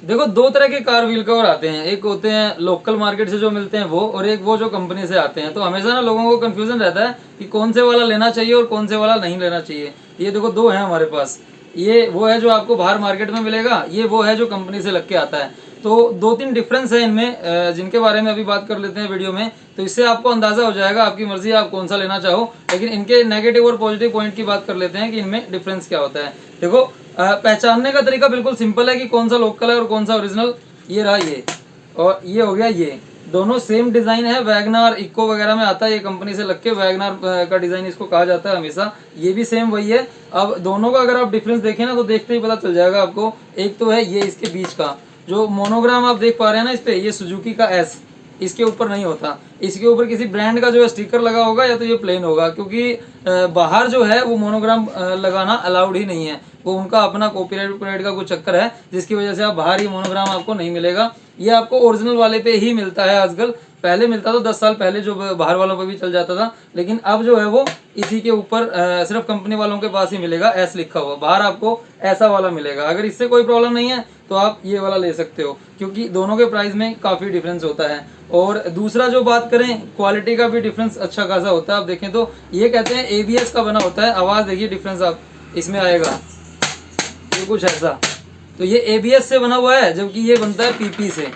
देखो दो तरह के कार व्हील कवर आते हैं, एक होते हैं लोकल मार्केट से जो मिलते हैं वो, और एक वो जो कंपनी से आते हैं। तो हमेशा ना लोगों को कंफ्यूजन रहता है कि कौन से वाला लेना चाहिए और कौन से वाला नहीं लेना चाहिए। ये देखो दो है हमारे पास, ये वो है जो आपको बाहर मार्केट में मिलेगा, ये वो है जो कंपनी से लग के आता है। तो दो तीन डिफरेंस है इनमें, जिनके बारे में अभी बात कर लेते हैं वीडियो में। तो इससे आपको अंदाजा हो जाएगा, आपकी मर्जी आप कौन सा लेना चाहो। लेकिन इनके नेगेटिव और पॉजिटिव पॉइंट की बात कर लेते हैं कि इनमें डिफरेंस क्या होता है। देखो पहचानने का तरीका बिल्कुल सिंपल है कि कौन सा लोकल है और कौन सा ओरिजिनल। ये रहा ये, और ये हो गया ये, दोनों सेम डिजाइन है। वैगनार इको वगैरह में आता है, ये कंपनी से लग के वैगनार का डिजाइन इसको कहा जाता है हमेशा। ये भी सेम वही है। अब दोनों का अगर आप डिफरेंस देखें ना तो देखते ही पता चल जाएगा आपको। एक तो है ये इसके बीच का जो मोनोग्राम आप देख पा रहे हैं ना इस पे, ये सुजुकी का एस, इसके ऊपर नहीं होता। इसके ऊपर किसी ब्रांड का जो है स्टिकर लगा होगा या तो ये प्लेन होगा, क्योंकि बाहर जो है वो मोनोग्राम लगाना अलाउड ही नहीं है। वो उनका अपना कॉपीराइट का कुछ चक्कर है, जिसकी वजह से आप बाहर ही मोनोग्राम आपको नहीं मिलेगा। ये आपको ओरिजिनल वाले पे ही मिलता है आजकल। पहले मिलता था 10 साल पहले, जो बाहर वालों पे भी चल जाता था, लेकिन अब जो है वो इसी के ऊपर सिर्फ कंपनी वालों के पास ही मिलेगा एस लिखा हुआ। बाहर आपको ऐसा वाला मिलेगा। अगर इससे कोई प्रॉब्लम नहीं है तो आप ये वाला ले सकते हो, क्योंकि दोनों के प्राइस में काफ़ी डिफरेंस होता है। और दूसरा जो बात करें, क्वालिटी का भी डिफरेंस अच्छा खासा होता है। आप देखें तो ये कहते हैं ABS का बना होता है। आवाज़ देखिए डिफरेंस आप इसमें आएगा, ये कुछ ऐसा। तो ये ABS से बना हुआ है, जबकि ये बनता है PP से।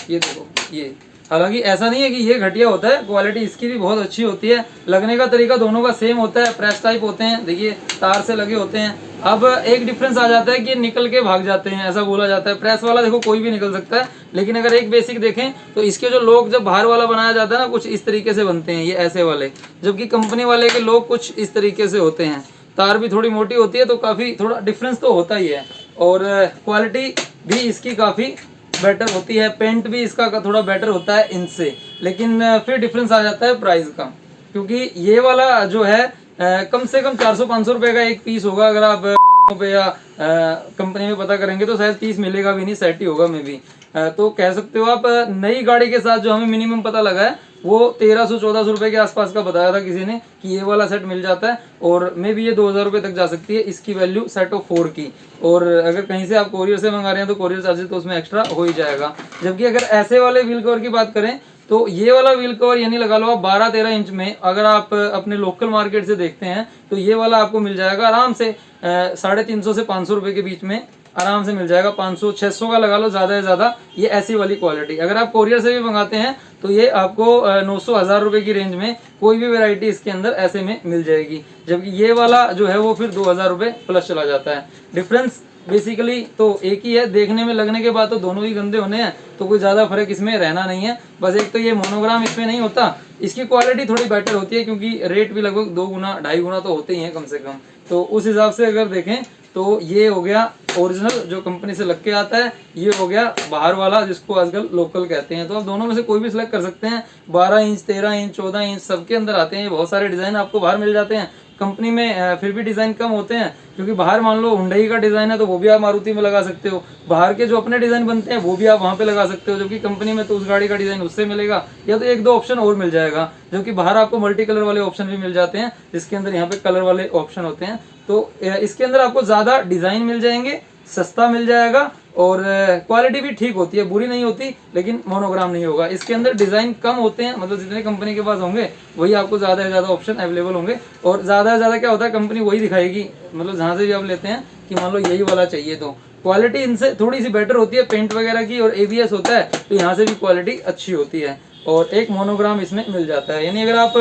ये देखो ये, हालांकि ऐसा नहीं है कि ये घटिया होता है, क्वालिटी इसकी भी बहुत अच्छी होती है। लगने का तरीका दोनों का सेम होता है, प्रेस टाइप होते हैं, देखिए तार से लगे होते हैं। अब एक डिफरेंस आ जाता है कि निकल के भाग जाते हैं, ऐसा बोला जाता है। प्रेस वाला देखो कोई भी निकल सकता है, लेकिन अगर एक बेसिक देखें तो इसके जो लोग जब बाहर वाला बनाया जाता है ना, कुछ इस तरीके से बनते हैं ये ऐसे वाले, जबकि कंपनी वाले के लोग कुछ इस तरीके से होते हैं। तार भी थोड़ी मोटी होती है, तो काफ़ी थोड़ा डिफरेंस तो होता ही है। और क्वालिटी भी इसकी काफ़ी बेटर होती है, पेंट भी इसका थोड़ा बेटर होता है इनसे। लेकिन फिर डिफरेंस आ जाता है प्राइस का, क्योंकि ये वाला जो है कम से कम 400-500 रुपये का एक पीस होगा। अगर आप पे या कंपनी में पता करेंगे तो शायद पीस मिलेगा भी नहीं, सेट ही होगा मे भी। तो कह सकते हो आप नई गाड़ी के साथ जो हमें मिनिमम पता लगा है वो 1300-1400 रुपये के आसपास का बताया था किसी ने कि ये वाला सेट मिल जाता है, और मे भी ये 2000 रुपये तक जा सकती है इसकी वैल्यू सेट ऑफ 4 की। और अगर कहीं से आप कोरियर से मंगा रहे हैं तो कोरियर चार्जेस तो उसमें एक्स्ट्रा हो ही जाएगा। जबकि अगर ऐसे वाले व्हील कवर की बात करें तो ये वाला व्हील कवर यानी लगा लो आप 12-13 इंच में, अगर आप अपने लोकल मार्केट से देखते हैं तो ये वाला आपको मिल जाएगा आराम से 350 से 500 रुपये के बीच में आराम से मिल जाएगा। 500-600 का लगा लो ज़्यादा से ज़्यादा, ये ऐसी वाली क्वालिटी। अगर आप कोरियर से भी मंगाते हैं तो ये आपको 900-1000 रुपये की रेंज में कोई भी वैरायटी इसके अंदर ऐसे में मिल जाएगी। जबकि ये वाला जो है वो फिर 2000 रुपये प्लस चला जाता है। डिफरेंस बेसिकली तो एक ही है, देखने में लगने के बाद तो दोनों ही गंदे होने हैं, तो कोई ज़्यादा फर्क इसमें रहना नहीं है। बस एक तो ये मोनोग्राम इसमें नहीं होता, इसकी क्वालिटी थोड़ी बेटर होती है, क्योंकि रेट भी लगभग 2 गुना 2.5 गुना तो होते ही हैं कम से कम। तो उस हिसाब से अगर देखें तो ये हो गया ओरिजिनल जो कंपनी से लग के आता है, ये हो गया बाहर वाला जिसको आजकल लोकल कहते हैं। तो आप दोनों में से कोई भी सिलेक्ट कर सकते हैं। 12 इंच, 13 इंच, 14 इंच सबके अंदर आते हैं। बहुत सारे डिज़ाइन आपको बाहर मिल जाते हैं, कंपनी में फिर भी डिज़ाइन कम होते हैं, क्योंकि बाहर मान लो हुंडई का डिज़ाइन है तो वो भी आप मारुति में लगा सकते हो। बाहर के जो अपने डिज़ाइन बनते हैं वो भी आप वहाँ पे लगा सकते हो, जबकि कंपनी में तो उस गाड़ी का डिज़ाइन उससे मिलेगा, या तो 1-2 ऑप्शन और मिल जाएगा। जो कि बाहर आपको मल्टी कलर वाले ऑप्शन भी मिल जाते हैं, जिसके अंदर यहाँ पे कलर वाले ऑप्शन होते हैं। तो इसके अंदर आपको ज़्यादा डिज़ाइन मिल जाएंगे, सस्ता मिल जाएगा, और क्वालिटी भी ठीक होती है, बुरी नहीं होती, लेकिन मोनोग्राम नहीं होगा। इसके अंदर डिज़ाइन कम होते हैं, मतलब जितने कंपनी के पास होंगे वही आपको ज़्यादा से ज़्यादा ऑप्शन अवेलेबल होंगे। और ज़्यादा से ज़्यादा क्या होता है, कंपनी वही दिखाएगी, मतलब जहाँ से भी आप लेते हैं कि मान लो यही वाला चाहिए, तो क्वालिटी इनसे थोड़ी सी बेटर होती है पेंट वगैरह की, और ABS होता है तो यहाँ से भी क्वालिटी अच्छी होती है। और एक मोनोग्राम इसमें मिल जाता है, यानी अगर आप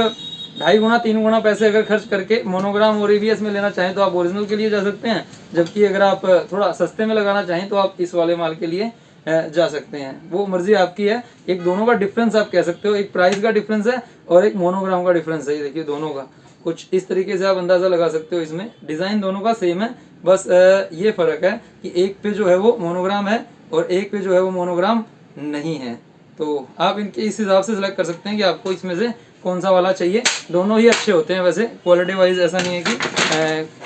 2.5 गुना 3 गुना पैसे अगर खर्च करके मोनोग्राम और ABS में लेना चाहें तो आप ओरिजिनल के लिए जा सकते हैं। जबकि अगर आप थोड़ा सस्ते में लगाना चाहें तो आप इस वाले माल के लिए जा सकते हैं। वो मर्जी आपकी है। एक दोनों का डिफरेंस आप कह सकते हो, एक प्राइस का डिफरेंस है और एक मोनोग्राम का डिफरेंस है। ये देखिए दोनों का कुछ इस तरीके से आप अंदाज़ा लगा सकते हो। इसमें डिज़ाइन दोनों का सेम है, बस ये फ़र्क है कि एक पे जो है वो मोनोग्राम है और एक पे जो है वो मोनोग्राम नहीं है। तो आप इनके इस हिसाब से सिलेक्ट कर सकते हैं कि आपको इसमें से कौन सा वाला चाहिए। दोनों ही अच्छे होते हैं वैसे क्वालिटी वाइज, ऐसा नहीं है कि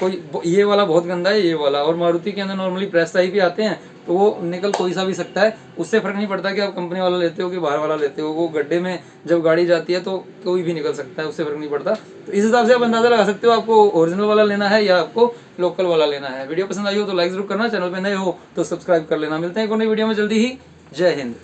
कोई ये वाला बहुत गंदा है ये वाला। और मारुति के अंदर नॉर्मली प्रेस टाइप ही आते हैं, तो वो निकल कोई सा भी सकता है, उससे फ़र्क नहीं पड़ता कि आप कंपनी वाला लेते हो कि बाहर वाला लेते हो। वो गड्ढे में जब गाड़ी जाती है तो कोई भी निकल सकता है, उससे फ़र्क नहीं पड़ता। तो इस हिसाब से आप अंदाज़ा लगा सकते हो आपको ओरिजिनल वाला लेना है या आपको लोकल वाला लेना है। वीडियो पसंद आई हो तो लाइक ज़रूर करना, चैनल पर नए हो तो सब्सक्राइब कर लेना। मिलते हैं एक और नई वीडियो में जल्दी ही। जय हिंद।